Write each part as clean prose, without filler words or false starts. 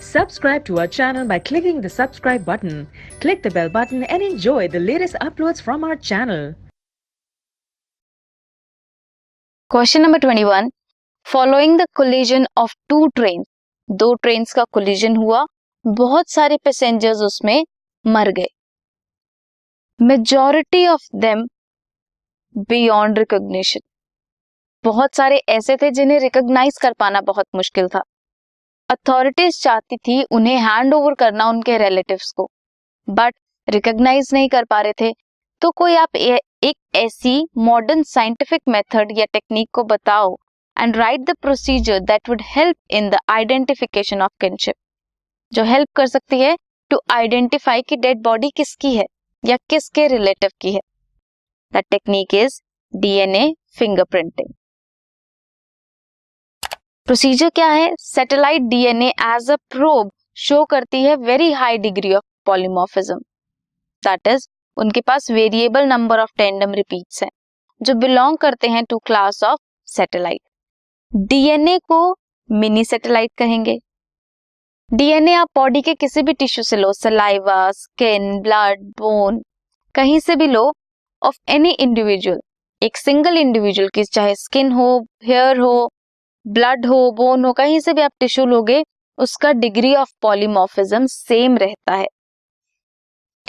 Subscribe to our channel by clicking the subscribe button. Click the bell button and enjoy the latest uploads from our channel. Question number 21, following the collision of two train, दो trains का collision हुआ, बहुत सारे passengers उसमें मर गए, majority of them beyond recognition, बहुत सारे ऐसे थे जिन्हें रिकॉग्नाइज कर पाना बहुत मुश्किल था। अथॉरिटीज चाहती थी उन्हें हैंड ओवर करना उनके रिलेटिव्स को, बट रिकॉग्नाइज नहीं कर पा रहे थे। तो कोई आप एक ऐसी मॉडर्न साइंटिफिक मेथड या टेक्निक को बताओ and write the procedure that would help in the identification of kinship, जो हेल्प कर सकती है टू आइडेंटिफाई कि डेड बॉडी किसकी है या किसके रिलेटिव की है। That technique is DNA fingerprinting. Procedure क्या है? Satellite DNA as a probe show करती है very high degree of polymorphism, that is उनके पास variable number of tandem repeats हैं जो बिलोंग करते हैं to class of satellite. DNA को मिनी सैटेलाइट कहेंगे। डीएनए आप बॉडी के किसी भी टिश्यू से लो, सलाइवा, स्किन, ब्लड, बोन, कहीं से भी लो, ऑफ एनी इंडिविजुअल, एक सिंगल इंडिविजुअल की, चाहे स्किन हो, हेयर हो, ब्लड हो, बोन हो, कहीं से भी आप टिश्यू लोगे, उसका डिग्री ऑफ पॉलीमॉर्फिज्म सेम रहता है।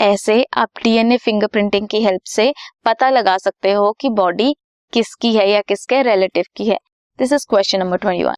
ऐसे आप डीएनए फिंगरप्रिंटिंग की हेल्प से पता लगा सकते हो कि बॉडी किसकी है या किसके रिलेटिव की है। This is question number 21।